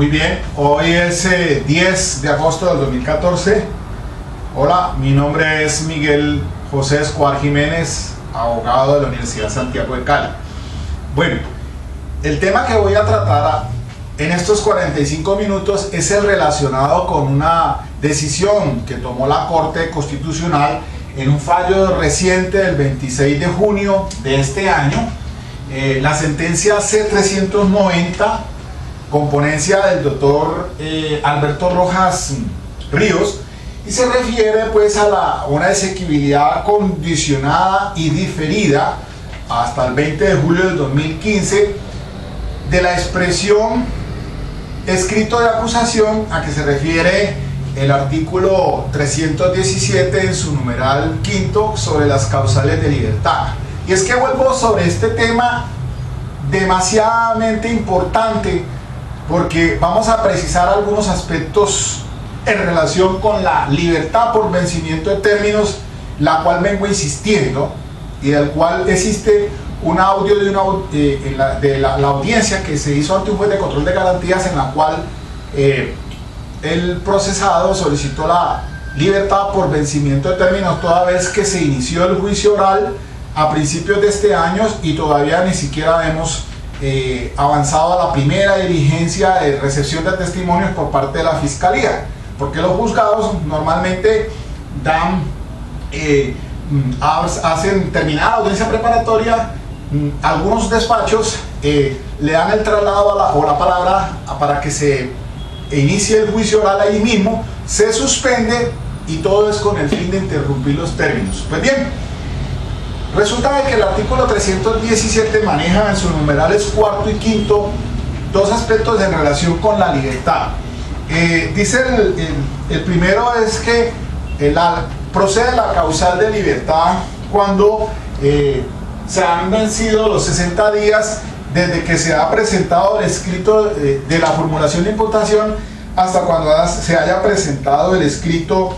Muy bien, hoy es 10 de agosto del 2014. Hola, mi nombre es Miguel José Escobar Jiménez, abogado de la Universidad Santiago de Cali. Bueno, el tema que voy a tratar en estos 45 minutos es el relacionado con una decisión que tomó la Corte Constitucional en un fallo reciente del 26 de junio de este año, la sentencia C-390, con ponencia del doctor Alberto Rojas Ríos, y se refiere pues a una exequibilidad condicionada y diferida hasta el 20 de julio del 2015 de la expresión escrito de acusación a que se refiere el artículo 317 en su numeral quinto sobre las causales de libertad. Y es que vuelvo sobre este tema demasiadamente importante porque vamos a precisar algunos aspectos en relación con la libertad por vencimiento de términos, la cual vengo insistiendo y del cual existe un audio de la audiencia que se hizo ante un juez de control de garantías, en la cual el procesado solicitó la libertad por vencimiento de términos toda vez que se inició el juicio oral a principios de este año y todavía ni siquiera hemos avanzado a la primera diligencia de recepción de testimonios por parte de la Fiscalía, porque los juzgados normalmente dan, hacen terminada la audiencia preparatoria, algunos despachos le dan el traslado o la palabra para que se inicie el juicio oral ahí mismo, se suspende y todo es con el fin de interrumpir los términos. Pues bien, resulta de que el artículo 317 maneja en sus numerales cuarto y quinto dos aspectos en relación con la libertad. Dice el primero es que procede la causal de libertad cuando se han vencido los 60 días desde que se ha presentado el escrito de la formulación de imputación hasta cuando se haya presentado el escrito,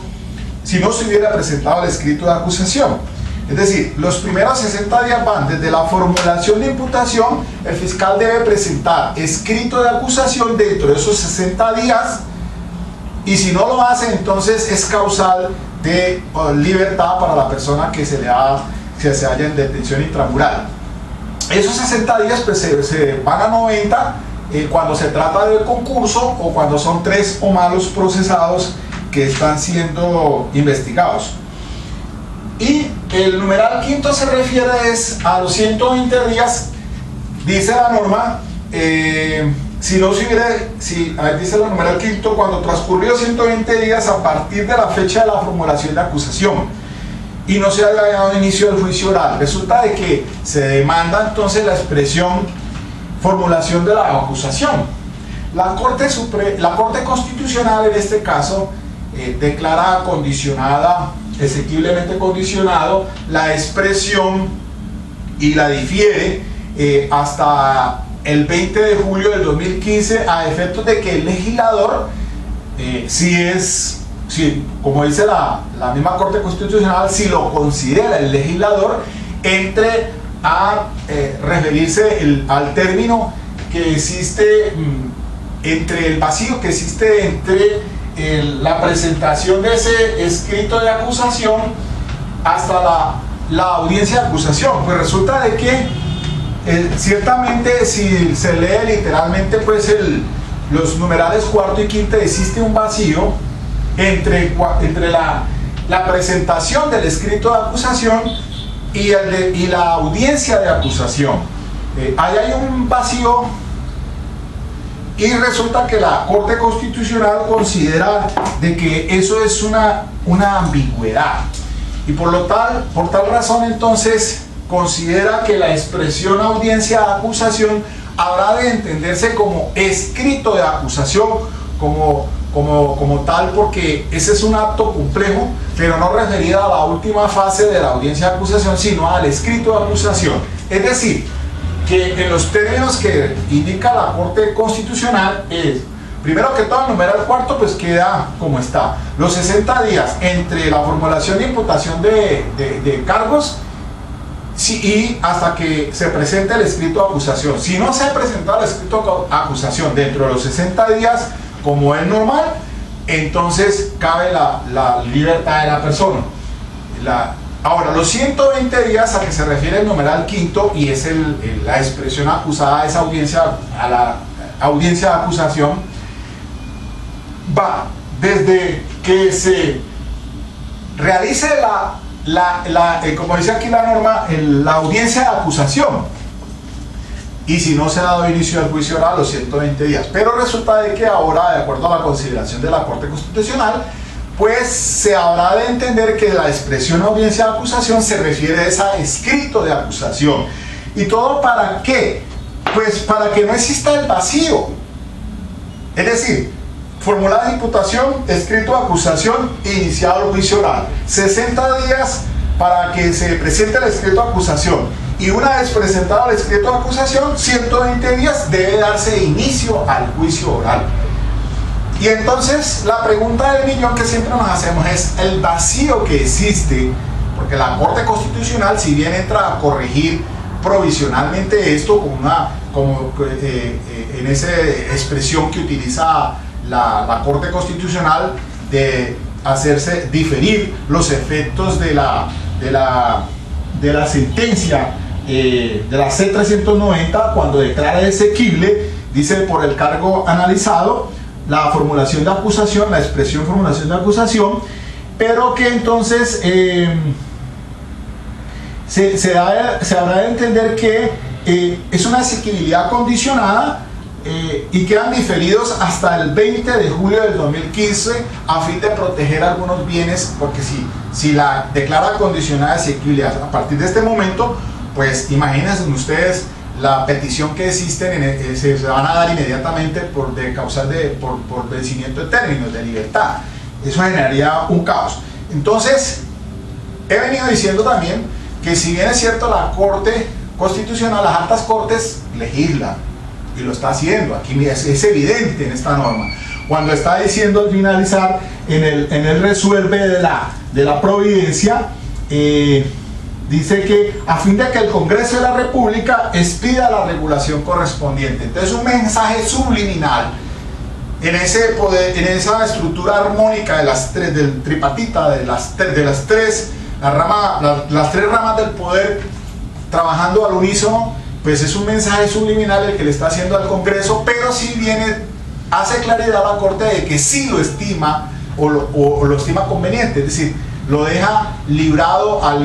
si no se hubiera presentado el escrito de acusación. Es decir, los primeros 60 días van desde la formulación de imputación, el fiscal debe presentar escrito de acusación dentro de esos 60 días, y si no lo hace, entonces es causal de libertad para la persona que se halla en detención intramural. Esos 60 días pues, se van a 90 cuando se trata de concurso o cuando son 3 o más los procesados que están siendo investigados. Y el numeral quinto se refiere a los 120 días, dice la norma, dice la numeral quinto, cuando transcurrió 120 días a partir de la fecha de la formulación de acusación y no se haya dado inicio del juicio oral. Resulta de que se demanda entonces la expresión formulación de la acusación. La Corte Constitucional en este caso declara condicionada, exequiblemente condicionado la expresión y la difiere hasta el 20 de julio del 2015 a efectos de que el legislador, como dice la misma Corte Constitucional, si lo considera el legislador, entre a referirse al término que existe entre el vacío que existe entre la presentación de ese escrito de acusación hasta la audiencia de acusación. Pues resulta de que ciertamente si se lee literalmente pues los numerales cuarto y quinto, existe un vacío entre la presentación del escrito de acusación y la audiencia de acusación. Ahí hay un vacío y resulta que la Corte Constitucional considera de que eso es una ambigüedad y por tal razón entonces considera que la expresión audiencia de acusación habrá de entenderse como escrito de acusación como tal, porque ese es un acto complejo, pero no referido a la última fase de la audiencia de acusación, sino al escrito de acusación. Es decir, que en los términos que indica la Corte Constitucional es, primero que todo, el numeral cuarto pues queda como está. Los 60 días entre la formulación de imputación de cargos Sí, y hasta que se presente el escrito de acusación. Si no se ha presentado el escrito de acusación dentro de los 60 días, como es normal, entonces cabe la libertad de la persona. Ahora, los 120 días a que se refiere el numeral quinto, y es la expresión acusada a esa audiencia, a la audiencia de acusación, va desde que se realice como dice aquí la norma, la audiencia de acusación, y si no se ha dado inicio al juicio oral, los 120 días. Pero resulta de que ahora, de acuerdo a la consideración de la Corte Constitucional, pues se habrá de entender que la expresión audiencia de acusación se refiere a ese escrito de acusación. ¿Y todo para qué? Pues para que no exista el vacío. Es decir, formulada imputación, escrito de acusación, iniciado el juicio oral. 60 días para que se presente el escrito de acusación. Y una vez presentado el escrito de acusación, 120 días debe darse inicio al juicio oral. Y entonces la pregunta del millón que siempre nos hacemos es el vacío que existe, porque la Corte Constitucional, si bien entra a corregir provisionalmente esto en esa expresión que utiliza la Corte Constitucional de hacerse diferir los efectos de la sentencia de la C-390, cuando declara exequible, dice por el cargo analizado, la formulación de acusación, la expresión formulación de acusación, pero que entonces se habrá de entender que es una exequibilidad condicionada y quedan diferidos hasta el 20 de julio del 2015 a fin de proteger algunos bienes, porque si la declara condicionada exequibilidad a partir de este momento, pues imagínense ustedes la petición que existen se van a dar inmediatamente por vencimiento de términos de libertad. Eso generaría un caos. Entonces, he venido diciendo también que si bien es cierto la Corte Constitucional, las altas cortes legislan, y lo está haciendo, aquí es evidente en esta norma, cuando está diciendo al finalizar en el resuelve de la providencia, dice que a fin de que el Congreso de la República expida la regulación correspondiente. Entonces, un mensaje subliminal en esa estructura armónica de las tres, del tripatita, de las tres ramas del poder trabajando al unísono, pues es un mensaje subliminal el que le está haciendo al Congreso, pero si viene, hace claridad a la Corte de que sí lo estima o lo estima conveniente, es decir, lo deja librado a la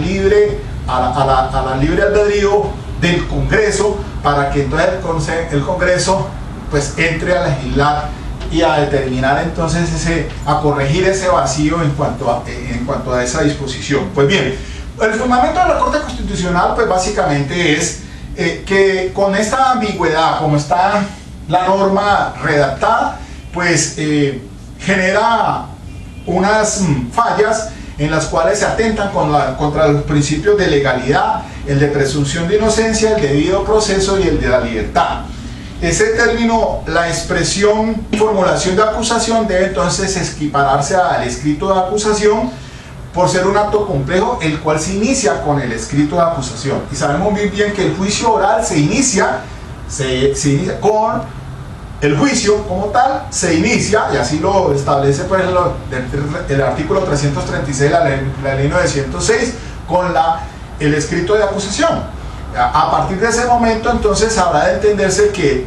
libre albedrío del Congreso, para que entonces el Congreso pues entre a legislar y a determinar entonces a corregir ese vacío en cuanto a esa disposición. Pues bien, el fundamento de la Corte Constitucional pues básicamente es que con esta ambigüedad, como está la norma redactada, pues genera unas fallas en las cuales se atentan contra los principios de legalidad, el de presunción de inocencia, el debido proceso y el de la libertad. Ese término, la expresión formulación de acusación, debe entonces equipararse al escrito de acusación por ser un acto complejo, el cual se inicia con el escrito de acusación. Y sabemos muy bien que el juicio oral se inicia con el juicio como tal, se inicia, y así lo establece pues el artículo 336 de la ley 906, con el escrito de acusación. A partir de ese momento entonces habrá de entenderse que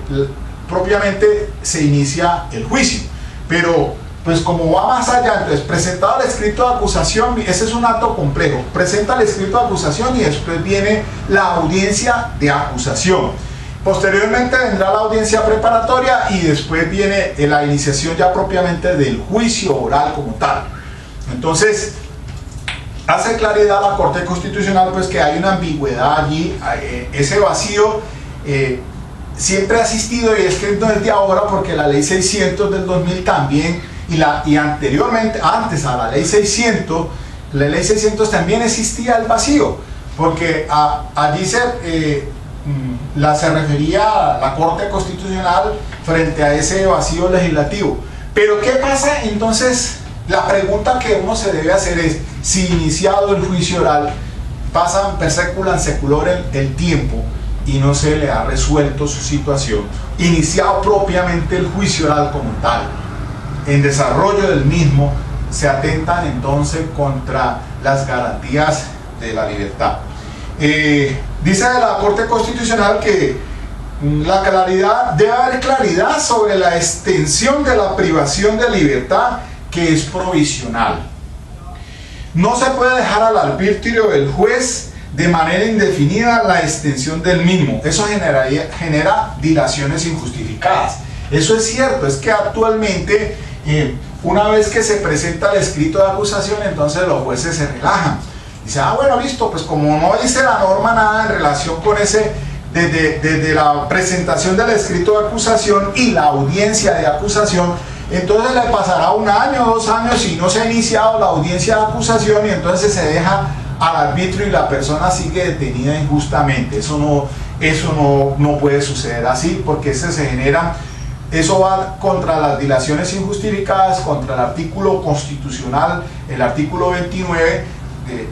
propiamente se inicia el juicio, pero pues como va más allá, entonces presentado el escrito de acusación, ese es un acto complejo, presenta el escrito de acusación y después viene la audiencia de acusación. Posteriormente vendrá la audiencia preparatoria y después viene la iniciación ya propiamente del juicio oral como tal. Entonces, hace claridad la Corte Constitucional pues que hay una ambigüedad allí, ese vacío siempre ha existido, y es que no es de ahora, porque la ley 600 del 2000 también, y anteriormente, antes a la ley 600, también existía el vacío, porque allí se refería a la Corte Constitucional frente a ese vacío legislativo. Pero ¿qué pasa entonces? La pregunta que uno se debe hacer es, si iniciado el juicio oral, pasan per seculam seculorem el tiempo y no se le ha resuelto su situación, iniciado propiamente el juicio oral como tal. En desarrollo del mismo se atentan entonces contra las garantías de la libertad. Dice la Corte Constitucional que debe haber claridad sobre la extensión de la privación de libertad, que es provisional. No se puede dejar al arbitrio del juez de manera indefinida la extensión del mismo. Eso genera dilaciones injustificadas. Eso es cierto, es que actualmente una vez que se presenta el escrito de acusación, entonces los jueces se relajan. Dice, bueno, listo, pues como no dice la norma nada en relación con ese, desde la presentación del escrito de acusación y la audiencia de acusación, entonces le pasará 1 año, 2 años y no se ha iniciado la audiencia de acusación, y entonces se deja al arbitrio y la persona sigue detenida injustamente. Eso no puede suceder así, porque eso va contra las dilaciones injustificadas, contra el artículo constitucional, el artículo 29,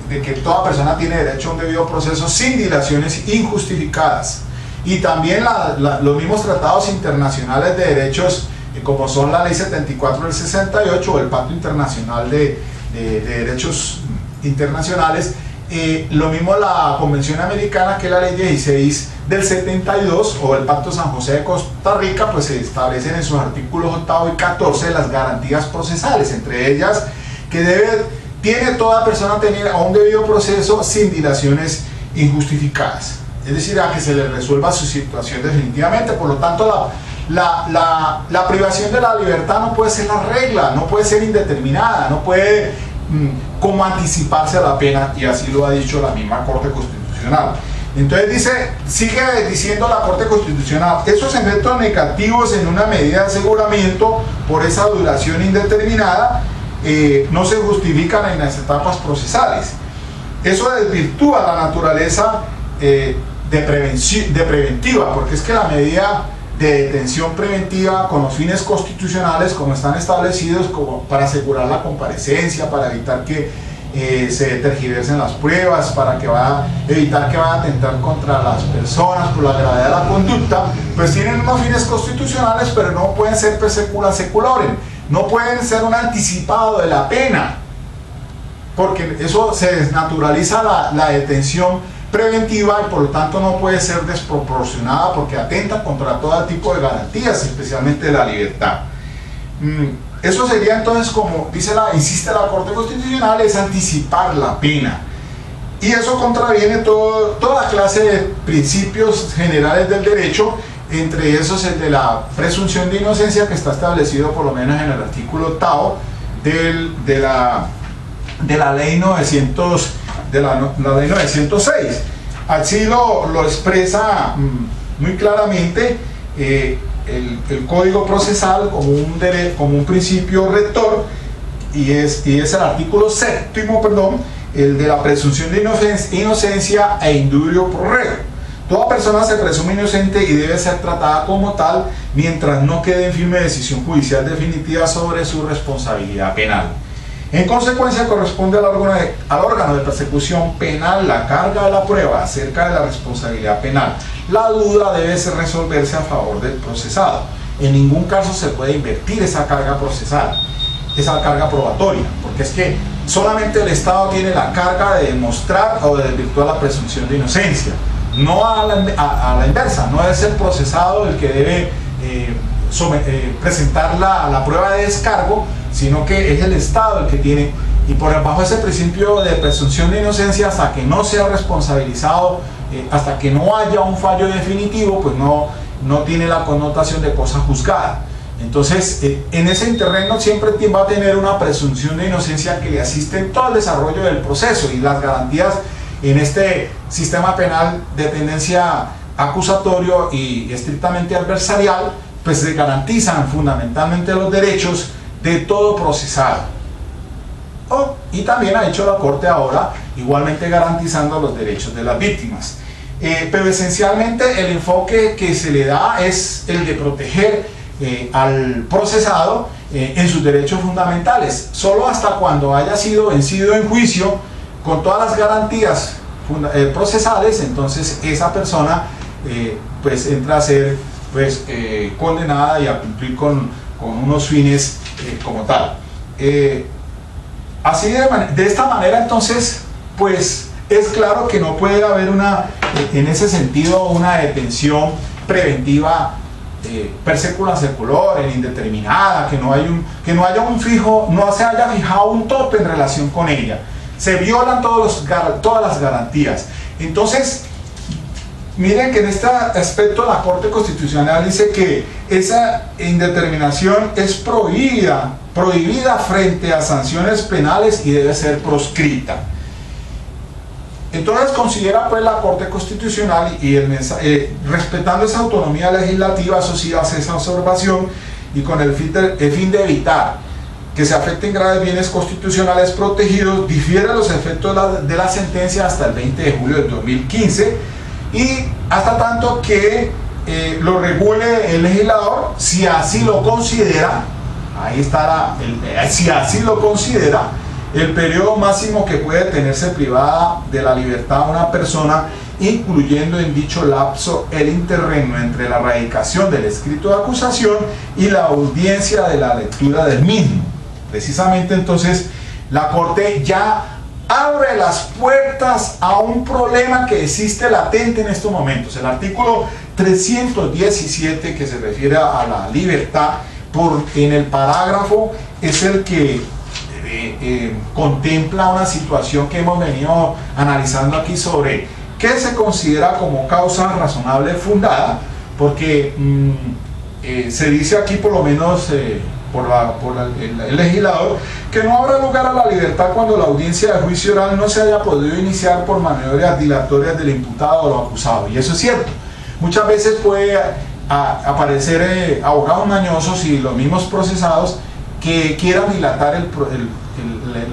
de que toda persona tiene derecho a un debido proceso sin dilaciones injustificadas. Y también los mismos tratados internacionales de derechos, como son la Ley 74 del 68 o el Pacto Internacional de Derechos Internacionales, lo mismo la Convención Americana, que es la Ley 16 del 72, o el Pacto San José de Costa Rica, pues se establecen en sus artículos 8 y 14 las garantías procesales, entre ellas que tiene toda persona tener a un debido proceso sin dilaciones injustificadas, es decir, a que se le resuelva su situación definitivamente. Por lo tanto, la privación de la libertad no puede ser la regla, no puede ser indeterminada, no puede como anticiparse a la pena, y así lo ha dicho la misma Corte Constitucional. Entonces sigue diciendo la Corte Constitucional: esos efectos negativos en una medida de aseguramiento por esa duración indeterminada no se justifican en las etapas procesales. Eso desvirtúa la naturaleza de preventiva, porque es que la medida de detención preventiva con los fines constitucionales, como están establecidos, como para asegurar la comparecencia, para evitar que se tergiversen las pruebas, para evitar que vaya a atentar contra las personas por la gravedad de la conducta, pues tienen unos fines constitucionales, pero no pueden ser per secula seculorum, no pueden ser un anticipado de la pena, porque eso se desnaturaliza la detención preventiva, y por lo tanto no puede ser desproporcionada, porque atenta contra todo tipo de garantías, especialmente de la libertad. Eso sería entonces, como insiste la Corte Constitucional, es anticipar la pena, y eso contraviene toda clase de principios generales del derecho, entre esos el de la presunción de inocencia, que está establecido por lo menos en el artículo 8 de la ley 900, la ley 906. Así lo expresa muy claramente el Código Procesal como un principio rector, y es el artículo 7, el de la presunción de inocencia e indubio pro reo. Toda persona se presume inocente y debe ser tratada como tal mientras no quede en firme decisión judicial definitiva sobre su responsabilidad penal. En consecuencia, corresponde al órgano de persecución penal la carga de la prueba acerca de la responsabilidad penal. La duda debe resolverse a favor del procesado. En ningún caso se puede invertir esa carga procesal, esa carga probatoria, porque es que solamente el Estado tiene la carga de demostrar o de desvirtuar la presunción de inocencia, no a la inversa. No debe ser procesado el que debe presentar la prueba de descargo, sino que es el Estado el que tiene, y bajo ese principio de presunción de inocencia, hasta que no sea responsabilizado, hasta que no haya un fallo definitivo, pues no tiene la connotación de cosa juzgada. Entonces, en ese terreno siempre va a tener una presunción de inocencia que le asiste en todo el desarrollo del proceso, y las garantías en este sistema penal de tendencia acusatorio y estrictamente adversarial, pues se garantizan fundamentalmente los derechos de todo procesado. Y también ha hecho la Corte ahora, igualmente garantizando los derechos de las víctimas. Pero esencialmente el enfoque que se le da es el de proteger al procesado en sus derechos fundamentales, solo hasta cuando haya sido vencido en juicio con todas las garantías procesales, entonces esa persona pues entra a ser pues condenada y a cumplir con unos fines como tal. Así de esta manera entonces pues es claro que no puede haber en ese sentido una detención preventiva per secula seculorum, indeterminada, que no haya un fijo, no se haya fijado un tope en relación con ella. Se violan todas las garantías. Entonces, miren que en este aspecto la Corte Constitucional dice que esa indeterminación es prohibida frente a sanciones penales y debe ser proscrita. Entonces considera pues la Corte Constitucional y respetando esa autonomía legislativa, eso sí hace esa observación, y con el fin de evitar que se afecten graves bienes constitucionales protegidos, difiere los efectos de la sentencia hasta el 20 de julio del 2015 y hasta tanto que lo regule el legislador, si así lo considera. Ahí estará, si así lo considera, el periodo máximo que puede tenerse privada de la libertad una persona, incluyendo en dicho lapso el interregno entre la radicación del escrito de acusación y la audiencia de la lectura del mismo. Precisamente entonces la Corte ya abre las puertas a un problema que existe latente en estos momentos. El artículo 317, que se refiere a la libertad, en el parágrafo es el que contempla una situación que hemos venido analizando aquí sobre qué se considera como causa razonable fundada, porque se dice aquí, por lo menos por el legislador, que no habrá lugar a la libertad cuando la audiencia de juicio oral no se haya podido iniciar por maniobras dilatorias del imputado o lo acusado. Y eso es cierto. Muchas veces puede aparecer abogados mañosos y los mismos procesados que quieran dilatar el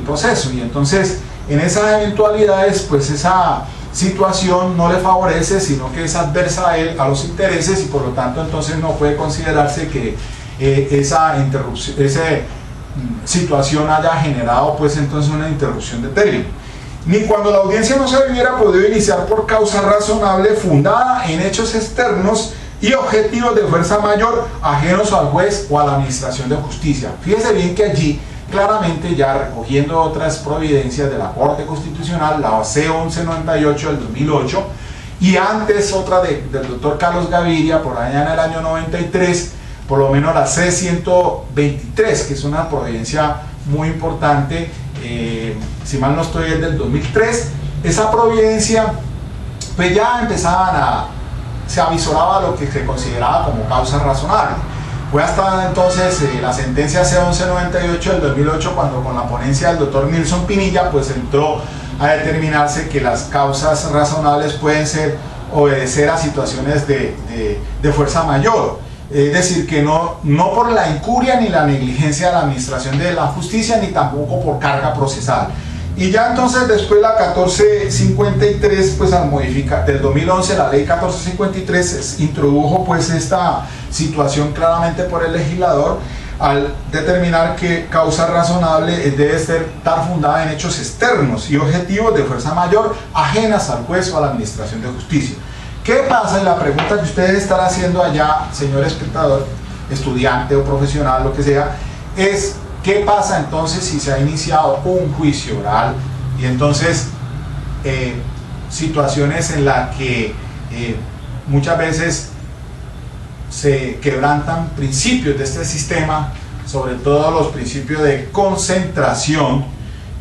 proceso, y entonces en esas eventualidades pues esa situación no le favorece, sino que es adversa a él, a los intereses, y por lo tanto entonces no puede considerarse que esa situación haya generado pues entonces una interrupción de término, ni cuando la audiencia no se hubiera podido iniciar por causa razonable fundada en hechos externos y objetivos de fuerza mayor ajenos al juez o a la administración de justicia. Fíjese bien que allí claramente, ya recogiendo otras providencias de la Corte Constitucional, la C-1198 del 2008, y antes otra del doctor Carlos Gaviria por allá en el año 93, por lo menos la C-123, que es una providencia muy importante, si mal no estoy es del 2003. Esa providencia pues ya se avisoraba lo que se consideraba como causa razonable. Fue hasta entonces la sentencia C-1198 del 2008 cuando con la ponencia del doctor Nilson Pinilla pues entró a determinarse que las causas razonables pueden obedecer a situaciones de fuerza mayor, es decir, que no por la incuria ni la negligencia de la administración de la justicia, ni tampoco por carga procesal. Y ya entonces después la 1453, pues al modificar del 2011 la ley 1453 introdujo pues esta situación claramente por el legislador al determinar que causa razonable debe estar fundada en hechos externos y objetivos de fuerza mayor ajenas al juez o a la administración de justicia. ¿Qué pasa? En la pregunta que ustedes están haciendo allá, señor espectador, estudiante o profesional, lo que sea, es ¿qué pasa entonces si se ha iniciado un juicio oral y entonces situaciones en las que muchas veces se quebrantan principios de este sistema, sobre todo los principios de concentración,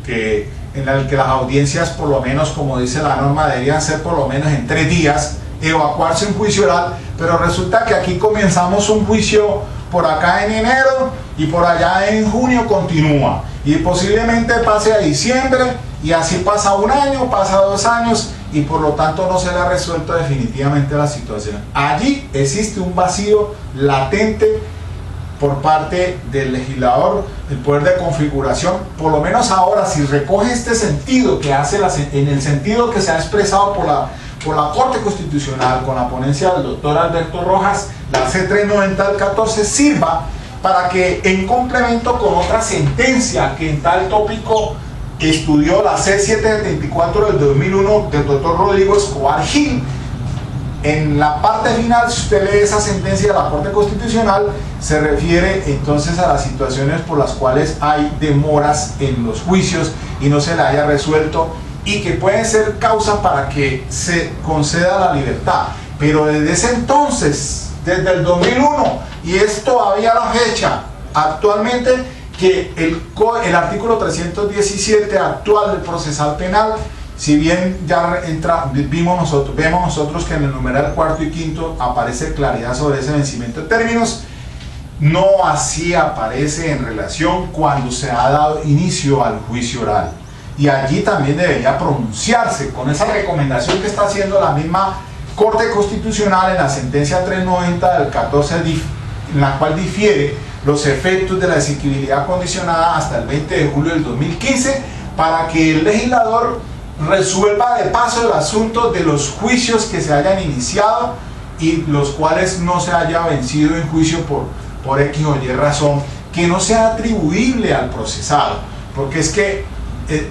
en el que las audiencias, por lo menos como dice la norma, deberían ser por lo menos en 3 días, evacuarse un juicio oral, pero resulta que aquí comenzamos un juicio por acá en enero y por allá en junio continúa, y posiblemente pase a diciembre, y así pasa 1 año, pasa 2 años, y por lo tanto no se le ha resuelto definitivamente la situación. Allí existe un vacío latente por parte del legislador, el poder de configuración. Por lo menos ahora, si recoge este sentido que hace en el sentido que se ha expresado por la Corte Constitucional con la ponencia del doctor Alberto Rojas, la C-390 del 14 sirva para que, en complemento con otra sentencia que en tal tópico estudió la C774 del 2001 del doctor Rodrigo Escobar Gil. En la parte final, si usted lee esa sentencia de la Corte Constitucional, se refiere entonces a las situaciones por las cuales hay demoras en los juicios y no se le haya resuelto y que pueden ser causa para que se conceda la libertad. Pero desde ese entonces, desde el 2001, y es todavía la fecha actualmente, que el artículo 317 actual del procesal penal, si bien ya vemos nosotros que en el numeral cuarto y quinto aparece claridad sobre ese vencimiento de términos, no así aparece en relación cuando se ha dado inicio al juicio oral. Y allí también debería pronunciarse con esa recomendación que está haciendo la misma Corte Constitucional en la sentencia 390 del 14, en la cual difiere los efectos de la exigibilidad condicionada hasta el 20 de julio del 2015 para que el legislador resuelva de paso el asunto de los juicios que se hayan iniciado y los cuales no se haya vencido en juicio por X o Y razón que no sea atribuible al procesado, porque es que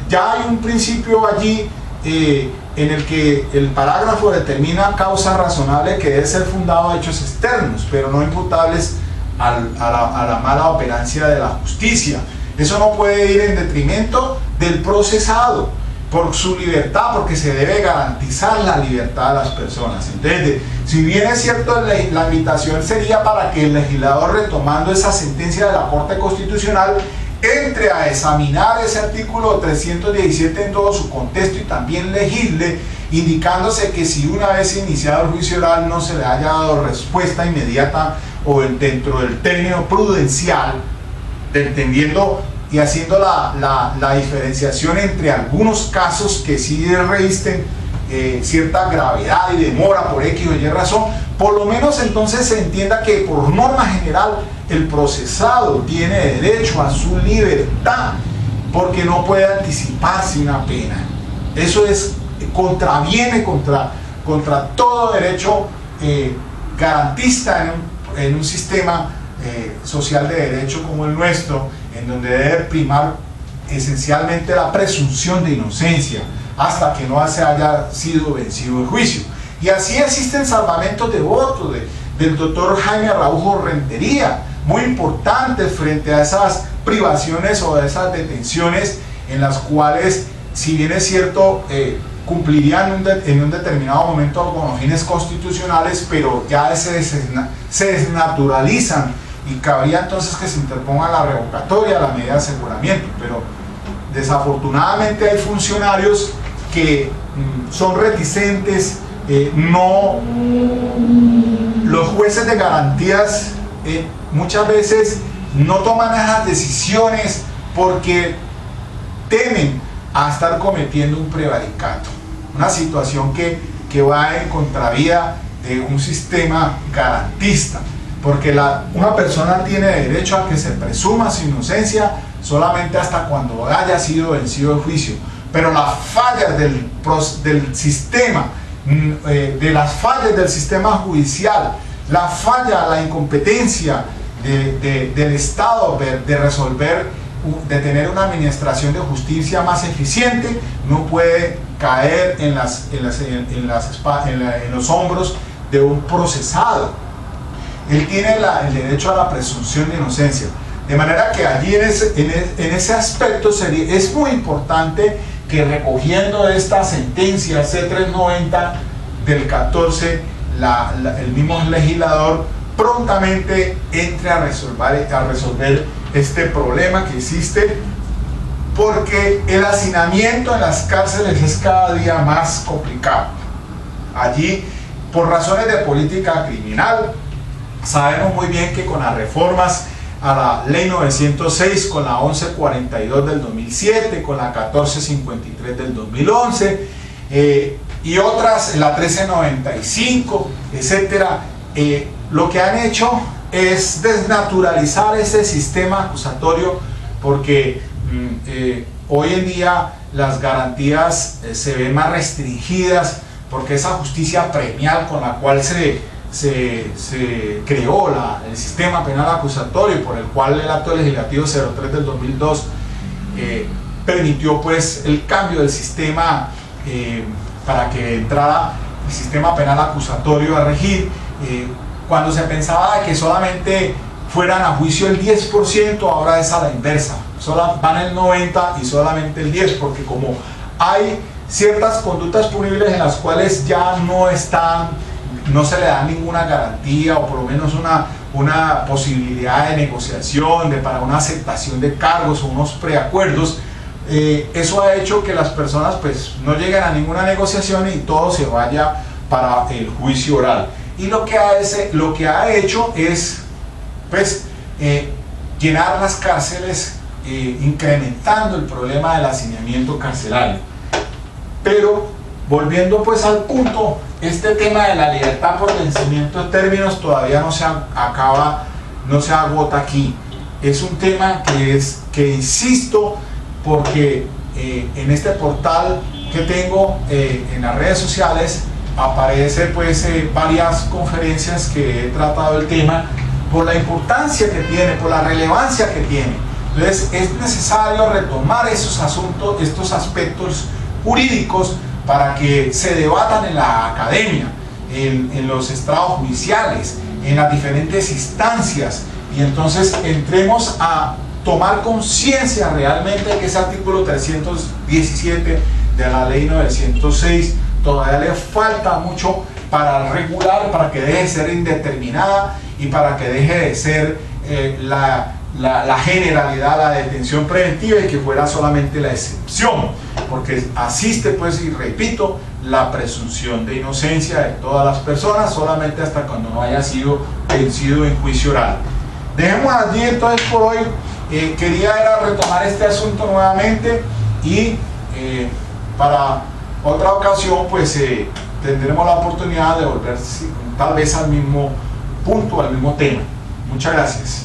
ya hay un principio allí en el que el parágrafo determina causa razonable que debe ser fundado a hechos externos, pero no imputables a la mala operancia de la justicia. Eso no puede ir en detrimento del procesado por su libertad, porque se debe garantizar la libertad de las personas. Entonces, si bien es cierto, la invitación sería para que el legislador, retomando esa sentencia de la Corte Constitucional, entre a examinar ese artículo 317 en todo su contexto y también legisle, indicándose que si una vez iniciado el juicio oral no se le haya dado respuesta inmediata o dentro del término prudencial, entendiendo y haciendo la diferenciación entre algunos casos que sí revisten cierta gravedad y demora por X o Y razón, por lo menos entonces se entienda que por norma general el procesado tiene derecho a su libertad porque no puede anticiparse una pena. Eso contraviene contra todo derecho garantista en un sistema social de derecho como el nuestro, en donde debe primar esencialmente la presunción de inocencia hasta que no se haya sido vencido el juicio. Y así existen salvamentos de voto del doctor Jaime Araujo Rentería, muy importantes frente a esas privaciones o a esas detenciones en las cuales, si bien es cierto, cumplirían en un determinado momento con los fines constitucionales, pero ya se desnaturalizan y cabría entonces que se interponga la revocatoria, la medida de aseguramiento. Pero desafortunadamente hay funcionarios que son reticentes, los jueces de garantías muchas veces no toman esas decisiones porque temen a estar cometiendo un prevaricato, una situación que va en contravía de un sistema garantista, porque una persona tiene derecho a que se presuma su inocencia solamente hasta cuando haya sido vencido el juicio, pero las fallas del sistema, de las fallas del sistema judicial, la incompetencia del Estado de resolver, de tener una administración de justicia más eficiente, no puede caer en los hombros de un procesado. Él tiene el derecho a la presunción de inocencia, de manera que allí en ese aspecto es muy importante que, recogiendo esta sentencia C390 del 14, el mismo legislador prontamente entre a resolver este problema que existe, porque el hacinamiento en las cárceles es cada día más complicado. Allí, por razones de política criminal, sabemos muy bien que con las reformas a la ley 906, con la 1142 del 2007, con la 1453 del 2011 y otras, la 1395, etcétera, lo que han hecho es desnaturalizar ese sistema acusatorio, porque hoy en día las garantías se ven más restringidas, porque esa justicia premial con la cual se creó el sistema penal acusatorio, por el cual el acto legislativo 03 del 2002 permitió pues el cambio del sistema para que entrara el sistema penal acusatorio a regir. Cuando se pensaba que solamente fueran a juicio el 10%, ahora es a la inversa, van el 90% y solamente el 10%, porque como hay ciertas conductas punibles en las cuales ya no se le da ninguna garantía, o por lo menos una posibilidad de negociación, para una aceptación de cargos o unos preacuerdos, eso ha hecho que las personas pues no lleguen a ninguna negociación y todo se vaya para el juicio oral. Y lo que ha hecho es pues llenar las cárceles, incrementando el problema del hacinamiento carcelario. Pero volviendo pues al punto, este tema de la libertad por vencimiento de términos todavía no se agota aquí. Es un tema que insisto, porque en este portal que tengo en las redes sociales aparece pues varias conferencias que he tratado el tema por la importancia que tiene, por la relevancia que tiene. Entonces es necesario retomar esos asuntos, estos aspectos jurídicos, para que se debatan en la academia, en los estrados judiciales, en las diferentes instancias, y entonces entremos a tomar conciencia realmente de que ese artículo 317 de la ley 906 todavía le falta mucho para regular, para que deje de ser indeterminada y para que deje de ser la generalidad, la detención preventiva, y que fuera solamente la excepción, porque asiste pues, y repito, la presunción de inocencia de todas las personas solamente hasta cuando no haya sido vencido en juicio oral. Dejemos allí entonces por hoy. Quería retomar este asunto nuevamente, y para otra ocasión pues tendremos la oportunidad de volver tal vez al mismo punto, al mismo tema. Muchas gracias.